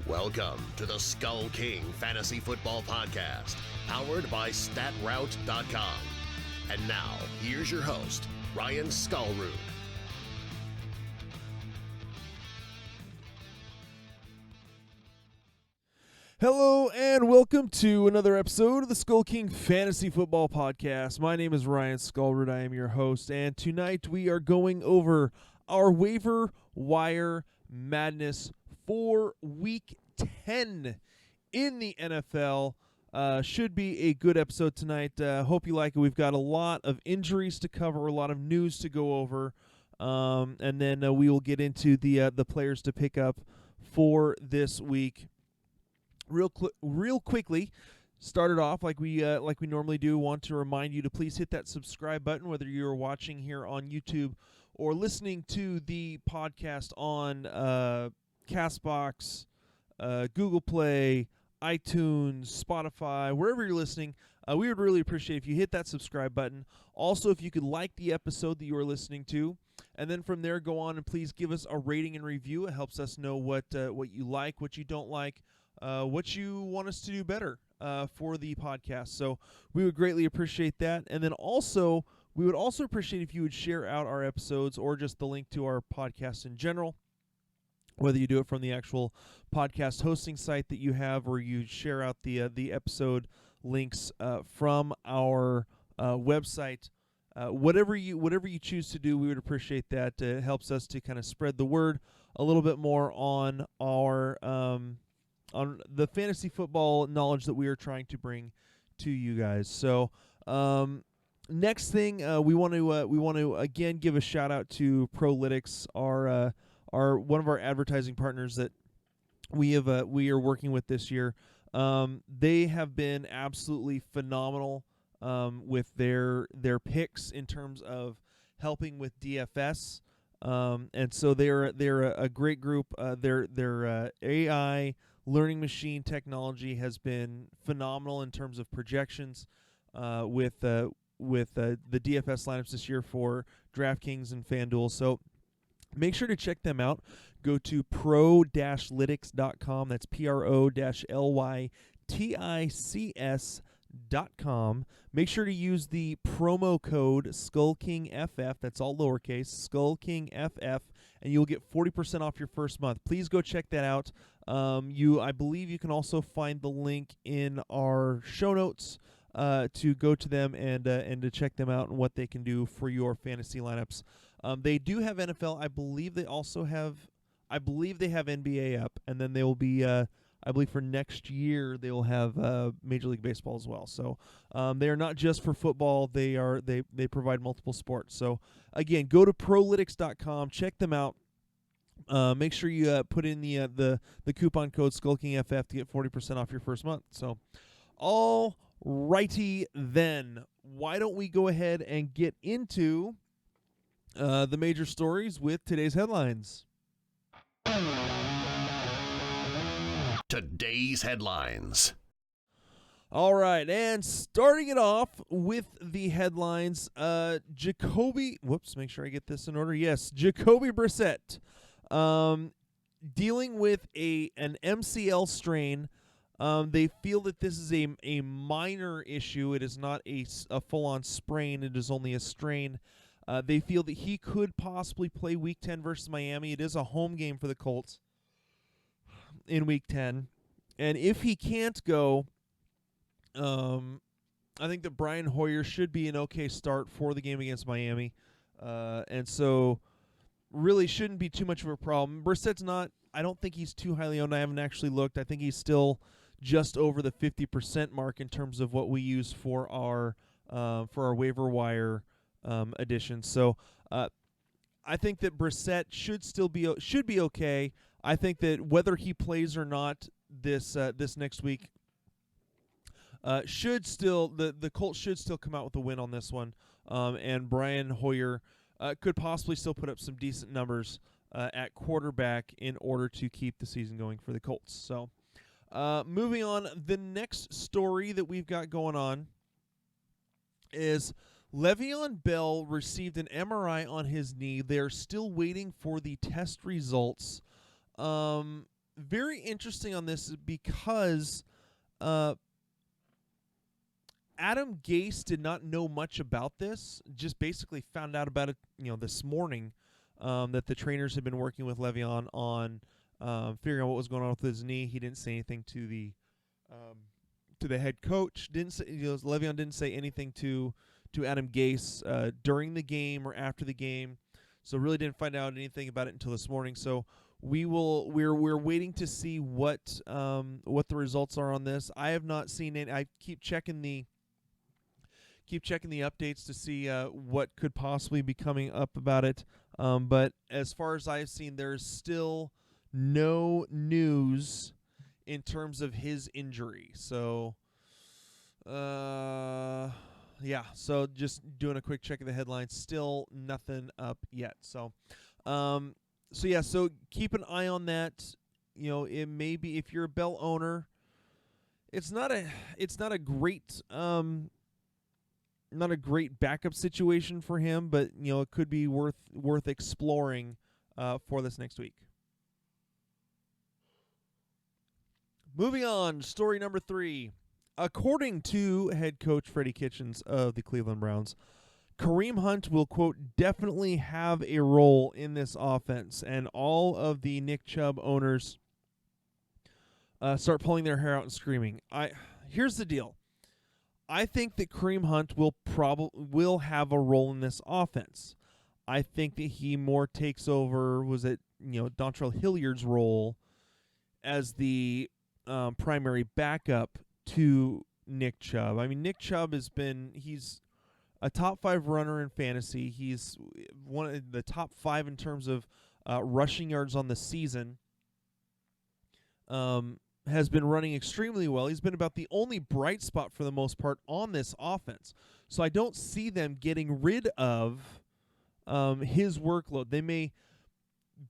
Welcome to the SkullKing Fantasy Football Podcast, powered by StatRoute.com. And now, here's your host, Ryan Skullroot. Hello and welcome to another episode of the SkullKing Fantasy Football Podcast. My name is Ryan Skullroot. I am your host, and tonight we are going over our Waiver Wire Madness for Week 10 in the NFL. Should be a good episode tonight. Hope you like it. We've got a lot of injuries to cover, a lot of news to go over, and then we will get into the players to pick up for this week. Real quickly, started off like we normally do. Want to remind you to please hit that subscribe button, whether you're watching here on YouTube or listening to the podcast on Castbox, Google Play, iTunes, Spotify, wherever you're listening. We would really appreciate if you hit that subscribe button. Also, if you could like the episode that you are listening to, and then from there go on and please give us a rating and review. It helps us know what you like, what you don't like, what you want us to do better for the podcast. So we would greatly appreciate that. And then also, we would also appreciate if you would share out our episodes or just the link to our podcast in general, whether you do it from the actual podcast hosting site that you have or you share out the episode links from our website. Whatever you choose to do, we would appreciate that. It helps us to kind of spread the word a little bit more on our on the fantasy football knowledge that we are trying to bring to you guys. So next thing, we want to again give a shout out to Prolytics, our one of our advertising partners that we are working with this year. They have been absolutely phenomenal with their picks in terms of helping with DFS. And so they're a great group. Their AI learning machine technology has been phenomenal in terms of projections with the DFS lineups this year for DraftKings and FanDuel. So make sure to check them out. Go to pro-lytics.com. That's pro-lytics.com. Make sure to use the promo code SkullKingFF. That's all lowercase, SkullKingFF, and you'll get 40% off your first month. Please go check that out. I believe you can also find the link in our show notes to go to them and to check them out and what they can do for your fantasy lineups. They do have NFL. I believe they have NBA up, and then they will be. I believe for next year they will have Major League Baseball as well. So they are not just for football. They provide multiple sports. So again, go to prolytics.com, check them out. Make sure you put in the coupon code SkullKingFF to get 40% off your first month. So all righty then, why don't we go ahead and get into the major stories with today's headlines. Today's headlines. All right, and starting it off with the headlines, Jacoby Brissett, dealing with an MCL strain. They feel that this is a minor issue. It is not a full-on sprain. It is only a strain. They feel that he could possibly play Week 10 versus Miami. It is a home game for the Colts in Week 10. And if he can't go, I think that Brian Hoyer should be an okay start for the game against Miami. And so really shouldn't be too much of a problem. Brissett's not, I don't think he's too highly owned. I haven't actually looked. I think he's still just over the 50% mark in terms of what we use for our waiver wire additions. So I think that Brissett should be okay. I think that whether he plays or not this next week, the Colts should still come out with a win on this one. And Brian Hoyer could possibly still put up some decent numbers at quarterback in order to keep the season going for the Colts. So moving on, the next story that we've got going on is Le'Veon Bell received an MRI on his knee. They're still waiting for the test results. very interesting on this because Adam Gase did not know much about this. Just basically found out about it, this morning, that the trainers had been working with Le'Veon on figuring out what was going on with his knee. He didn't say anything to the head coach. Didn't say, Le'Veon didn't say anything to Adam Gase during the game or after the game. So really didn't find out anything about it until this morning. So we're waiting to see what the results are on this. I have not seen it. I keep checking the updates to see what could possibly be coming up about it. But as far as I've seen, there's still no news in terms of his injury. So, yeah. So just doing a quick check of the headlines. Still nothing up yet. So, so keep an eye on that. It may be, if you're a Bell owner, it's not a great not a great backup situation for him, but it could be worth exploring for this next week. Moving on, story number 3. According to head coach Freddie Kitchens of the Cleveland Browns, Kareem Hunt will, quote, definitely have a role in this offense, and all of the Nick Chubb owners start pulling their hair out and screaming. Here's the deal. I think that Kareem Hunt will have a role in this offense. I think that he more takes over, Dontrell Hilliard's role as the primary backup to Nick Chubb. I mean, Nick Chubb he's a top 5 runner in fantasy. He's one of the top 5 in terms of rushing yards on the season. Has been running extremely well. He's been about the only bright spot for the most part on this offense. So I don't see them getting rid of his workload. They may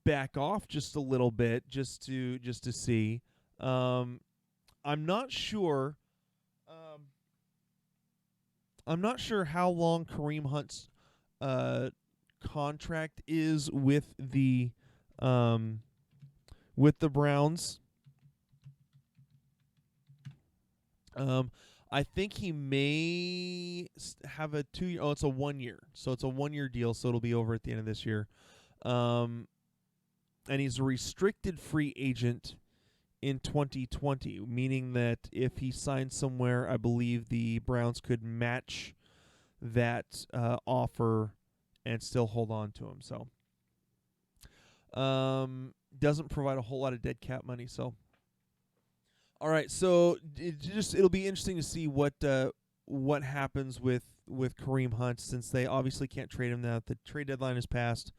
back off just a little bit just to see. I'm not sure. I'm not sure how long Kareem Hunt's contract is with the Browns. I think he may have a 2-year. Oh, it's a 1 year. So it's a 1-year deal. So it'll be over at the end of this year. And he's a restricted free agent in 2020, meaning that if he signs somewhere, I believe the Browns could match that offer and still hold on to him. So, doesn't provide a whole lot of dead cap money. So, all right. So it'll be interesting to see what happens with Kareem Hunt, since they obviously can't trade him now. The trade deadline is passed.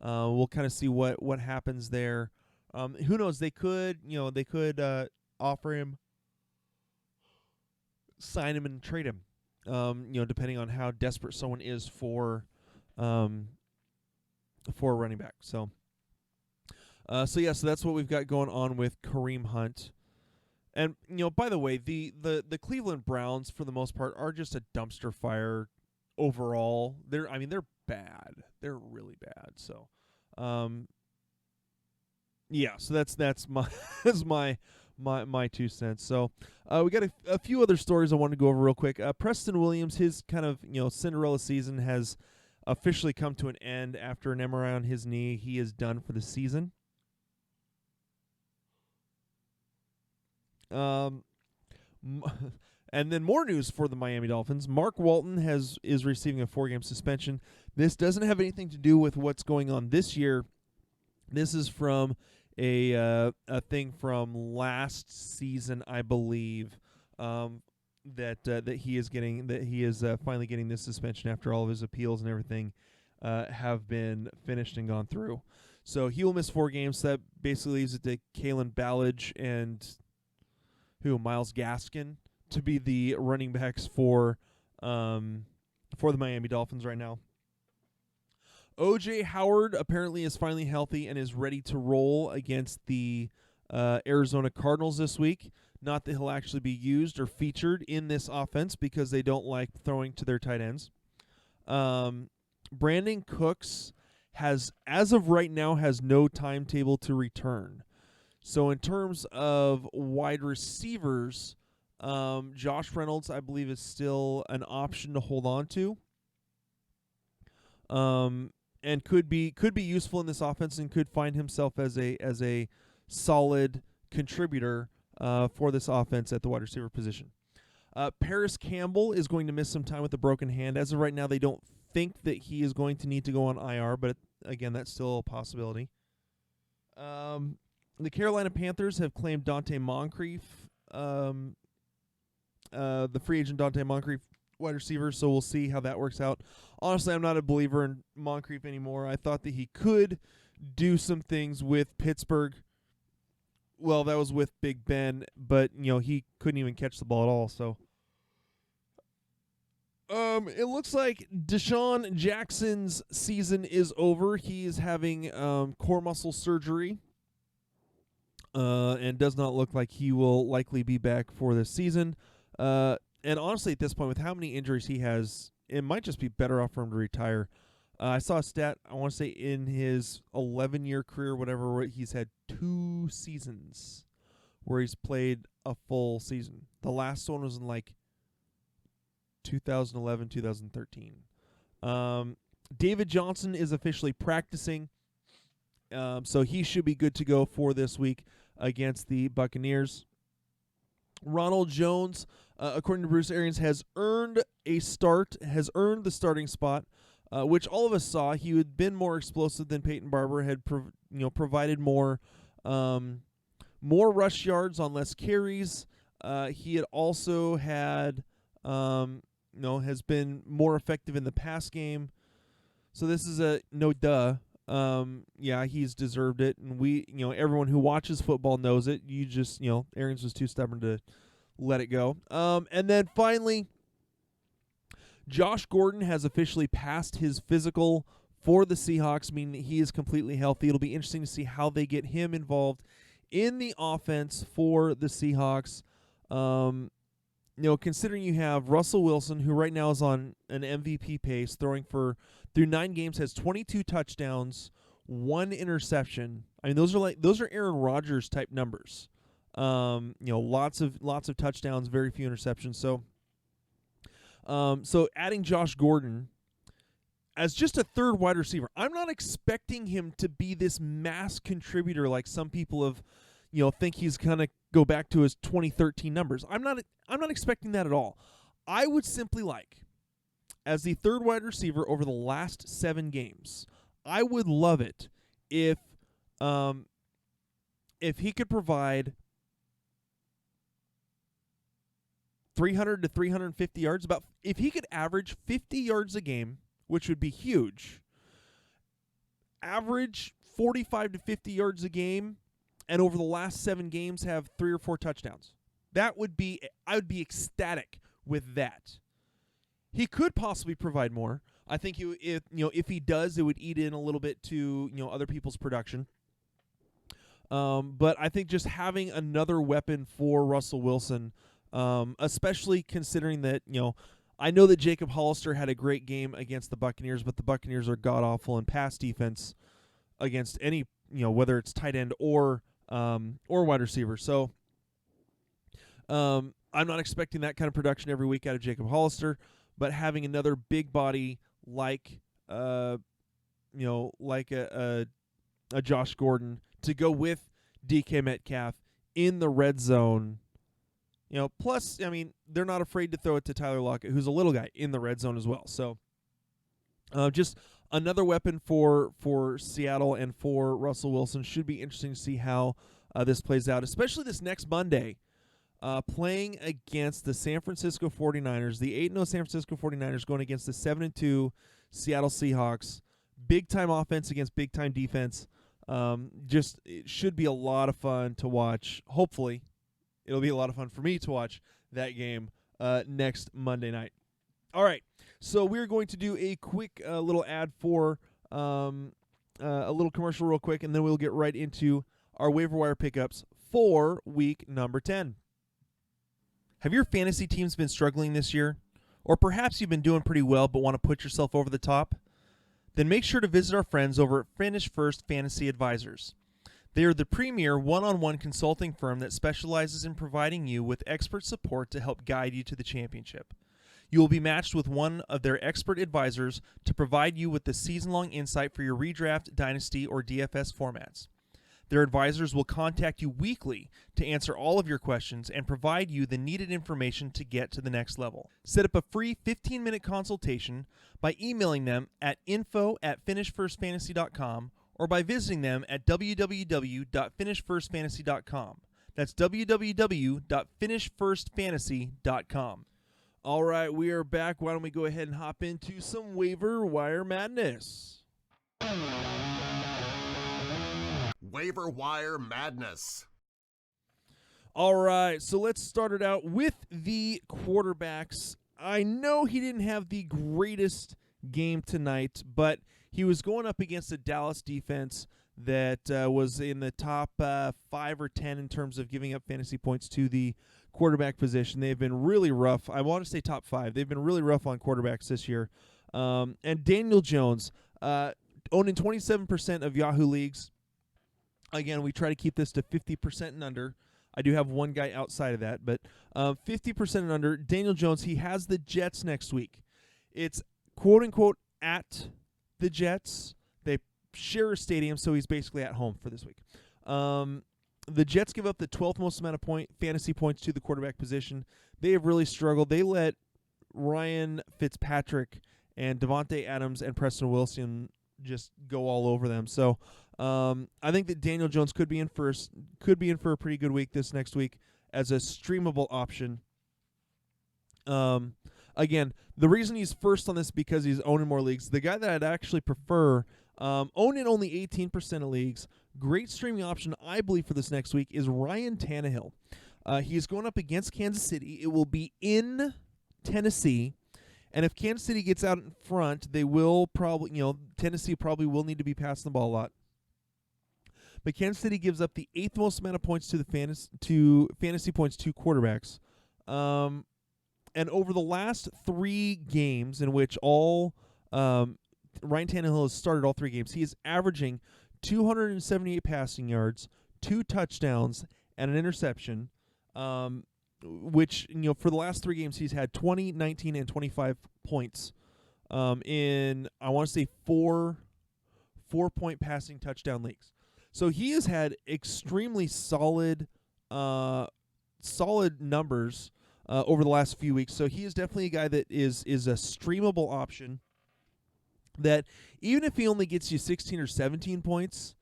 We'll kind of see what happens there. Who knows? They could offer him, sign him, and trade him. Depending on how desperate someone is for a running back. So that's what we've got going on with Kareem Hunt. And by the way, the Cleveland Browns for the most part are just a dumpster fire overall. They're bad. They're really bad. So, so that's my 2 cents. So, we got a few other stories I wanted to go over real quick. Preston Williams, his kind of Cinderella season has officially come to an end after an MRI on his knee. He is done for the season. And then more news for the Miami Dolphins. Mark Walton is receiving a 4-game suspension. This doesn't have anything to do with what's going on this year. This is from a thing from last season, I believe, that he is finally getting this suspension after all of his appeals and everything have been finished and gone through. So he will miss 4 games. That basically leaves it to Kalen Ballage and Myles Gaskin to be the running backs for the Miami Dolphins right now. O.J. Howard apparently is finally healthy and is ready to roll against the Arizona Cardinals this week. Not that he'll actually be used or featured in this offense because they don't like throwing to their tight ends. Brandon Cooks as of right now, has no timetable to return. So in terms of wide receivers, Josh Reynolds, I believe, is still an option to hold on to. And could be useful in this offense and could find himself as a solid contributor for this offense at the wide receiver position. Paris Campbell is going to miss some time with a broken hand. As of right now, they don't think that he is going to need to go on IR, but again, that's still a possibility. The Carolina Panthers have claimed Dante Moncrief, the free agent Dante Moncrief, wide receiver, so we'll see how that works out. Honestly, I'm not a believer in Moncrief anymore. I thought that he could do some things with Pittsburgh. Well, that was with Big Ben, but he couldn't even catch the ball at all. So, it looks like Deshaun Jackson's season is over. He is having core muscle surgery, and does not look like he will likely be back for this season. And honestly, at this point, with how many injuries he has, it might just be better off for him to retire. I saw a stat, I want to say in his 11-year career, whatever, where he's had 2 seasons where he's played a full season. The last one was in 2011, 2013. David Johnson is officially practicing, so he should be good to go for this week against the Buccaneers. Ronald Jones, according to Bruce Arians, has earned the starting spot, which all of us saw. He had been more explosive than Peyton Barber, had provided more rush yards on less carries. He had also had has been more effective in the pass game. So this is a no duh. Yeah, he's deserved it, and we, everyone who watches football knows it. You just, Arians was too stubborn to let it go. And then finally, Josh Gordon has officially passed his physical for the Seahawks, meaning he is completely healthy. It'll be interesting to see how they get him involved in the offense for the Seahawks. Considering you have Russell Wilson, who right now is on an MVP pace, through 9 games, has 22 touchdowns, 1 interception. I mean, those are Aaron Rodgers type numbers. Lots of touchdowns, very few interceptions. So adding Josh Gordon as just a third wide receiver, I'm not expecting him to be this mass contributor like some people have, think he's gonna go back to his 2013 numbers. I'm not expecting that at all. I would simply like, as the third wide receiver over the last 7 games, I would love it if he could provide 300 to 350 yards, if he could average 50 yards a game, which would be huge, average 45 to 50 yards a game, and over the last 7 games have 3 or 4 touchdowns. I would be ecstatic with that. He could possibly provide more. I think if he does, it would eat in a little bit to other people's production. But I think just having another weapon for Russell Wilson, especially considering that I know that Jacob Hollister had a great game against the Buccaneers, but the Buccaneers are god awful in pass defense against any whether it's tight end or wide receiver. So I'm not expecting that kind of production every week out of Jacob Hollister, but having another big body like a Josh Gordon to go with DK Metcalf in the red zone. Plus, I mean, they're not afraid to throw it to Tyler Lockett, who's a little guy in the red zone as well. So just another weapon for Seattle and for Russell Wilson. Should be interesting to see how this plays out, especially this next Monday, playing against the San Francisco 49ers, the 8-0 San Francisco 49ers going against the 7-2 Seattle Seahawks. Big-time offense against big-time defense. It should be a lot of fun to watch. Hopefully, it'll be a lot of fun for me to watch that game next Monday night. All right, so we're going to do a quick little ad for a little commercial real quick, and then we'll get right into our waiver wire pickups for week number 10. Have your fantasy teams been struggling this year? Or perhaps you've been doing pretty well but want to put yourself over the top? Then make sure to visit our friends over at Finish First Fantasy Advisors. They are the premier one-on-one consulting firm that specializes in providing you with expert support to help guide you to the championship. You will be matched with one of their expert advisors to provide you with the season-long insight for your redraft, dynasty, or DFS formats. Their advisors will contact you weekly to answer all of your questions and provide you the needed information to get to the next level. Set up a free 15-minute consultation by emailing them at info@finishfirstfantasy.com or by visiting them at www.finishfirstfantasy.com. That's www.finishfirstfantasy.com. All right, we are back. Why don't we go ahead and hop into some waiver wire madness? Waiver Wire Madness. All right, so let's start it out with the quarterbacks. I know he didn't have the greatest game tonight, but he was going up against a Dallas defense that was in the top 5 or 10 in terms of giving up fantasy points to the quarterback position. They've been really rough. I want to say top 5. They've been really rough on quarterbacks this year. And Daniel Jones, owning 27% of Yahoo leagues. Again, we try to keep this to 50% and under. I do have one guy outside of that, but 50% and under. Daniel Jones, he has the Jets next week. It's quote-unquote at the Jets. They share a stadium, so he's basically at home for this week. The Jets give up the 12th most amount of fantasy points to the quarterback position. They have really struggled. They let Ryan Fitzpatrick and Devontae Adams and Preston Wilson just go all over them. So I think that Daniel Jones could be in for a pretty good week this next week as a streamable option. Again, the reason he's first on this because he's owning more leagues. The guy that I'd actually prefer, owning only 18% of leagues, great streaming option, I believe, for this next week is Ryan Tannehill. He's going up against Kansas City. It will be in Tennessee. And if Kansas City gets out in front, they will probably, Tennessee probably will need to be passing the ball a lot. But Kansas City gives up the 8th most amount of points to fantasy points to quarterbacks. And over the last 3 games in which Ryan Tannehill has started all 3 games, he is averaging 278 passing yards, 2 touchdowns, and an interception, which, for the last 3 games, he's had 20, 19, and 25 points in, I want to say, 4-point passing touchdown leagues. So he has had extremely solid numbers over the last few weeks. So he is definitely a guy that is a streamable option that even if he only gets you 16 or 17 points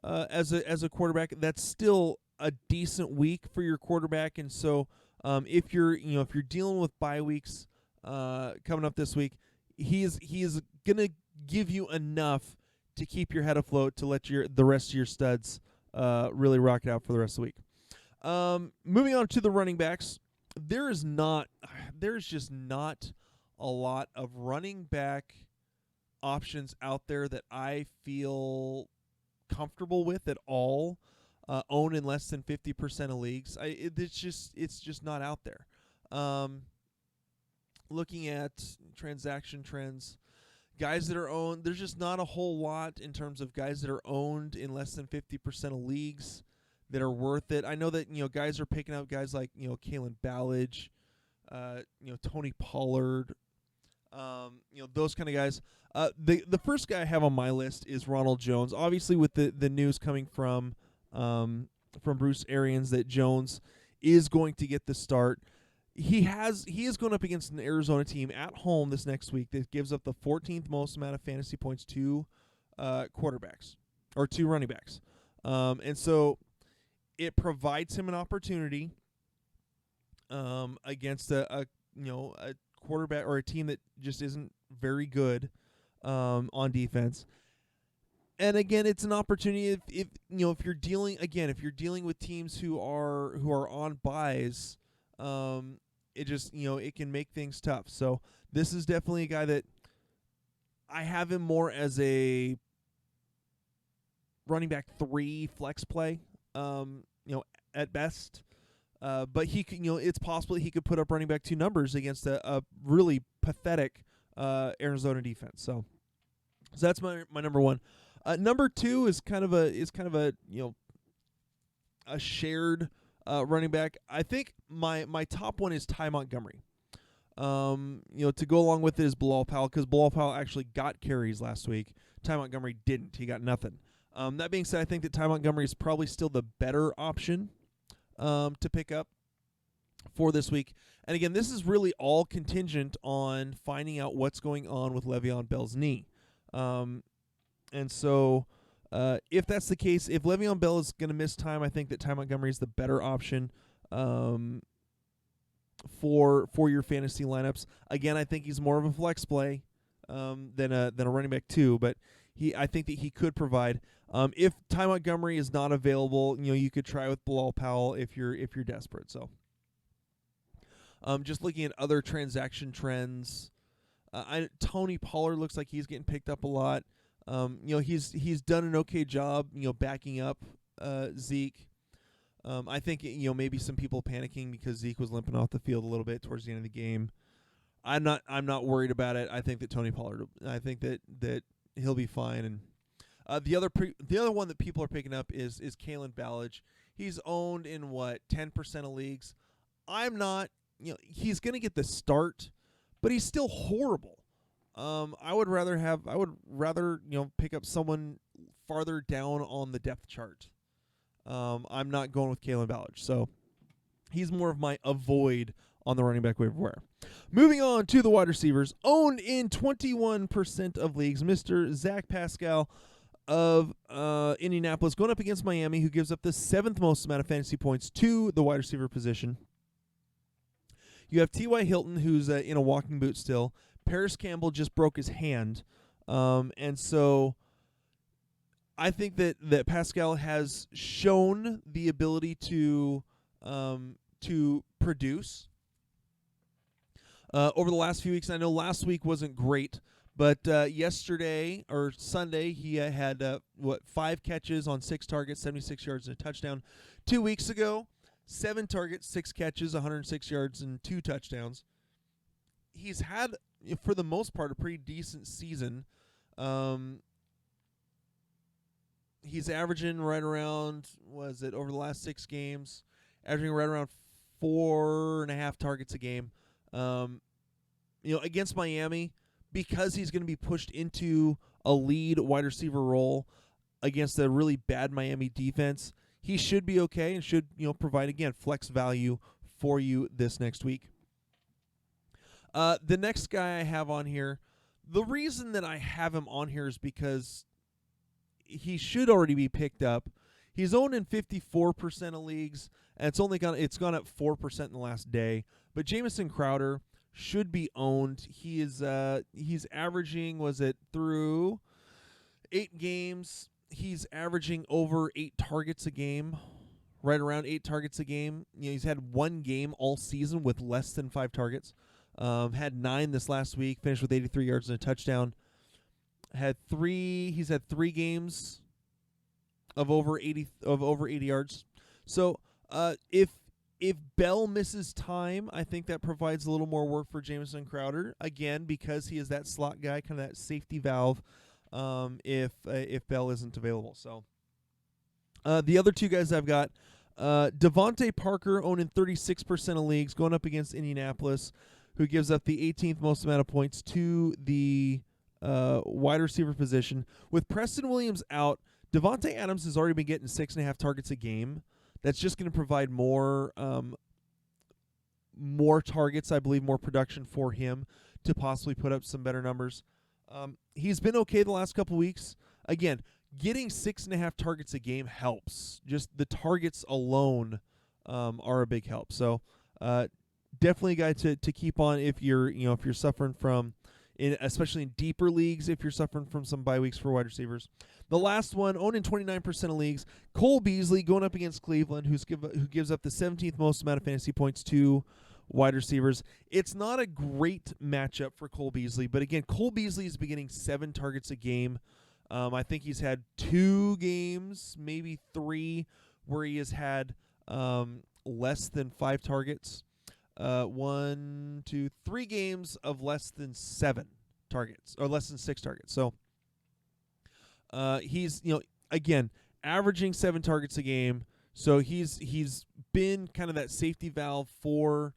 as a quarterback, that's still a decent week for your quarterback. And so if you're dealing with bye weeks coming up this week, he is going to give you enough to keep your head afloat to let the rest of your studs really rock it out for the rest of the week. Moving on to the running backs, there's just not a lot of running back options out there that I feel comfortable with at all. Own in less than 50% of leagues. It's just not out there. Looking at transaction trends, guys that are owned, there's just not a whole lot in terms of guys that are owned in less than 50% of leagues that are worth it. I know that guys are picking up guys like Kalen Ballage, Tony Pollard, those kind of guys. The first guy I have on my list is Ronald Jones. Obviously, with the news coming from Bruce Arians that Jones is going to get the start. He is going up against an Arizona team at home this next week that gives up the 14th most amount of fantasy points to quarterbacks or to running backs, and so it provides him an opportunity against a quarterback or a team that just isn't very good on defense. And again, it's an opportunity if you're dealing with teams who are on buys, it can make things tough. So this is definitely a guy that I have him more as a running back 3 flex play, at best. But he could, it's possible he could put up running back 2 numbers against a really pathetic Arizona defense. So that's my number 1. Number 2 is kind of a a shared running back, I think my top one is Ty Montgomery. To go along with it is Bilal Powell, because Bilal Powell actually got carries last week. Ty Montgomery didn't. He got nothing. That being said, I think that Ty Montgomery is probably still the better option to pick up for this week. And again, this is really all contingent on finding out what's going on with Le'Veon Bell's knee. And so if that's the case, if Le'Veon Bell is going to miss time, I think that Ty Montgomery is the better option for your fantasy lineups. Again, I think he's more of a flex play than a running back too, but I think that he could provide. If Ty Montgomery is not available, you could try with Bilal Powell if you're desperate. So, just looking at other transaction trends, Tony Pollard looks like he's getting picked up a lot. He's done an okay job, backing up Zeke. I think maybe some people panicking because Zeke was limping off the field a little bit towards the end of the game. I'm not worried about it. I think that Tony Pollard. I think that he'll be fine. And the other one that people are picking up is Kalen Ballage. He's owned in 10% of leagues. I'm not. He's going to get the start, but he's still horrible. I would rather pick up someone farther down on the depth chart. I'm not going with Kalen Ballage, so he's more of my avoid on the running back waiver wire. Moving on to the wide receivers, owned in 21% of leagues, Mr. Zach Pascal of Indianapolis going up against Miami, who gives up the 7th most amount of fantasy points to the wide receiver position. You have T.Y. Hilton, who's in a walking boot still. Paris Campbell just broke his hand, and so I think that Pascal has shown the ability to produce over the last few weeks. I know last week wasn't great, but yesterday or Sunday he had 5 catches on 6 targets, 76 yards and a touchdown. 2 weeks ago, 7 targets, 6 catches, 106 yards and 2 touchdowns. He's had, for the most part, a pretty decent season. He's averaging right around, over the last 6 games, averaging right around 4.5 targets a game. Against Miami, because he's going to be pushed into a lead wide receiver role against a really bad Miami defense, he should be okay and should, provide, again, flex value for you this next week. The next guy I have on here, the reason that I have him on here is because he should already be picked up. He's owned in 54% of leagues, and it's gone up 4% in the last day. But Jamison Crowder should be owned. He is he's averaging, through 8 games, he's averaging over 8 targets a game, right around 8 targets a game. He's had 1 game all season with less than 5 targets. Had 9 this last week, finished with 83 yards and a touchdown. He's had 3 games of over 80 yards. So if Bell misses time, I think that provides a little more work for Jamison Crowder, again, because he is that slot guy, kind of that safety valve if Bell isn't available. So the other 2 guys I've got, Devontae Parker owned in 36% of leagues, going up against Indianapolis, who gives up the 18th most amount of points to the wide receiver position. With Preston Williams out, Devontae Adams has already been getting 6.5 targets a game. That's just going to provide more targets, I believe, more production for him to possibly put up some better numbers. He's been okay the last couple weeks. Again, getting 6.5 targets a game helps. Just the targets alone are a big help. So definitely a guy to keep on if you're suffering from, especially in deeper leagues, if you're suffering from some bye weeks for wide receivers. The last one, owned in 29% of leagues, Cole Beasley going up against Cleveland, who gives up the 17th most amount of fantasy points to wide receivers. It's not a great matchup for Cole Beasley, but again, Cole Beasley is getting 7 targets a game. I think he's had 2 games, maybe 3, where he has had less than 5 targets. 1, 2, 3 games of less than 7 targets, or less than 6 targets. So he's, again, averaging 7 targets a game, So he's been kind of that safety valve for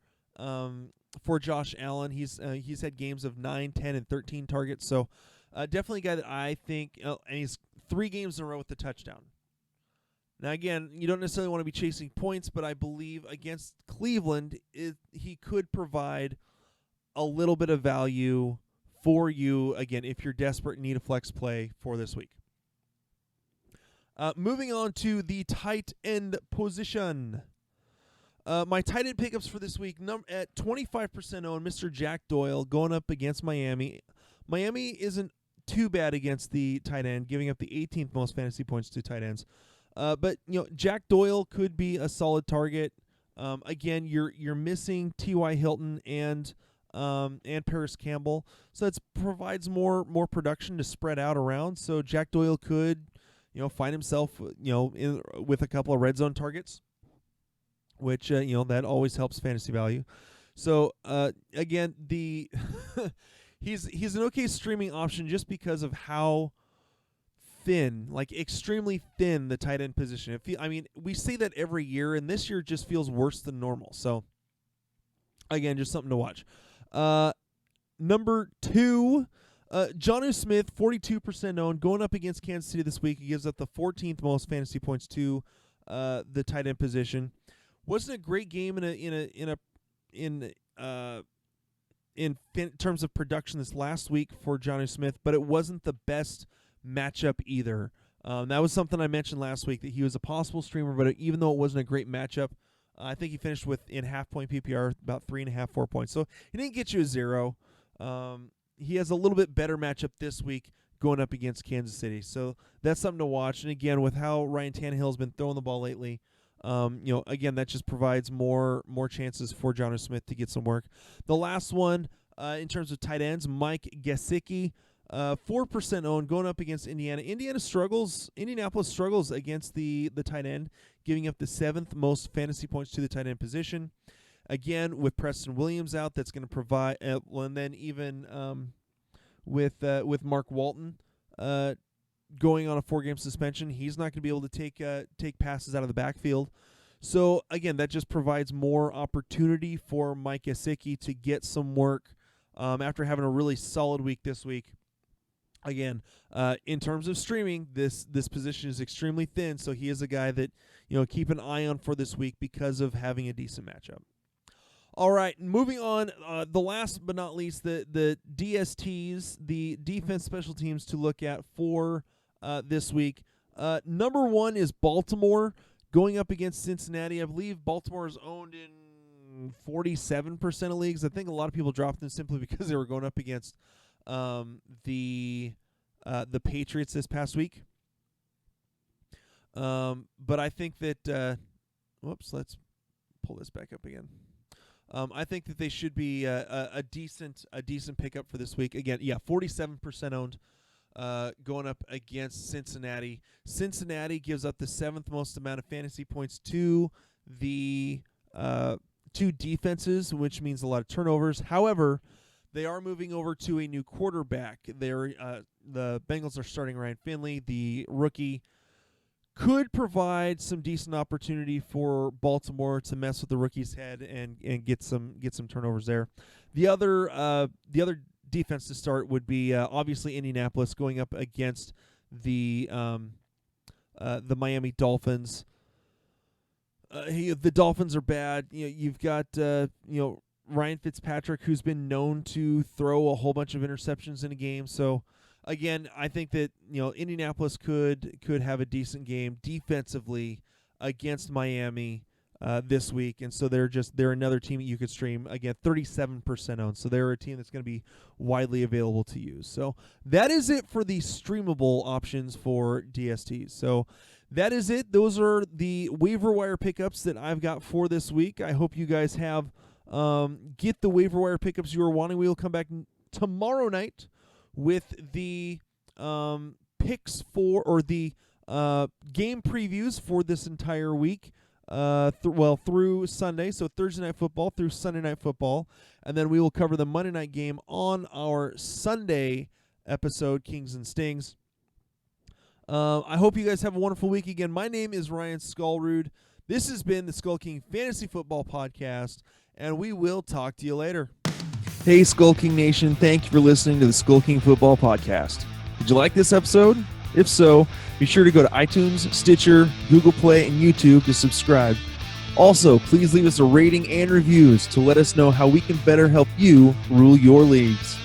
Josh Allen. He's had games of 9, 10, and 13 targets. So definitely a guy that I think, and he's 3 games in a row with the touchdown. Now, again, you don't necessarily want to be chasing points, but I believe against Cleveland, he could provide a little bit of value for you, again, if you're desperate and need a flex play for this week. Moving on to the tight end position. My tight end pickups for this week, at 25% owned, Mr. Jack Doyle going up against Miami. Miami isn't too bad against the tight end, giving up the 18th most fantasy points to tight ends. But Jack Doyle could be a solid target. Again, you're missing T.Y. Hilton and Paris Campbell, so it provides more production to spread out around. So Jack Doyle could find himself with a couple of red zone targets, which that always helps fantasy value. So again, the he's an okay streaming option just because of how thin, like extremely thin, the tight end position. We say that every year, and this year just feels worse than normal. So again, just something to watch. Number 2, Jonnu Smith, 42% owned, going up against Kansas City this week. He gives up the 14th most fantasy points to the tight end position. Wasn't a great game in terms of production this last week for Jonnu Smith, but it wasn't the best matchup either. That was something I mentioned last week, that he was a possible streamer, but even though it wasn't a great matchup, I think he finished in half-point PPR about 3.5, 4 points. So he didn't get you a 0. He has a little bit better matchup this week going up against Kansas City. So that's something to watch. And again, with how Ryan Tannehill's been throwing the ball lately, again, that just provides more chances for Jonnu Smith to get some work. The last one, in terms of tight ends, Mike Gesicki, 4% owned, going up against Indiana. Indianapolis struggles against the tight end, giving up the 7th most fantasy points to the tight end position. Again, with Preston Williams out, that's going to provide, and then even with Mark Walton going on a 4-game suspension, he's not going to be able to take passes out of the backfield. So again, that just provides more opportunity for Mike Gesicki to get some work after having a really solid week this week. Again, in terms of streaming, this position is extremely thin, so he is a guy that keep an eye on for this week because of having a decent matchup. All right, moving on. The last but not least, the DSTs, the defense special teams to look at for this week. Number 1 is Baltimore going up against Cincinnati. I believe Baltimore is owned in 47% of leagues. I think a lot of people dropped them simply because they were going up against the Patriots this past week. But I think that let's pull this back up again. I think that they should be a decent pickup for this week. Again, 47% owned, going up against Cincinnati. Cincinnati gives up the 7th most amount of fantasy points to the two defenses, which means a lot of turnovers. However, they are moving over to a new quarterback. The Bengals are starting Ryan Finley, the rookie. Could provide some decent opportunity for Baltimore to mess with the rookie's head and get some turnovers there. The other defense to start would be obviously Indianapolis going up against the Miami Dolphins. The Dolphins are bad. You've got Ryan Fitzpatrick, who's been known to throw a whole bunch of interceptions in a game. So again, I think that Indianapolis could have a decent game defensively against Miami this week, and so they're another team that you could stream. Again, 37% owned, so they're a team that's going to be widely available to use. So that is it for the streamable options for DSTs. So that is it. Those are the waiver wire pickups that I've got for this week. I hope you guys have get the waiver wire pickups you are wanting. We will come back tomorrow night with the picks or the game previews for this entire week, through Sunday, so Thursday Night Football through Sunday Night Football, and then we will cover the Monday night game on our Sunday episode, Kings and Stings. I hope you guys have a wonderful week. Again, my name is Ryan Skullrood. This has been the SkullKing Fantasy Football Podcast, and we will talk to you later. Hey, SkullKing Nation, thank you for listening to the SkullKing Football Podcast. Did you like this episode? If so, be sure to go to iTunes, Stitcher, Google Play, and YouTube to subscribe. Also, please leave us a rating and reviews to let us know how we can better help you rule your leagues.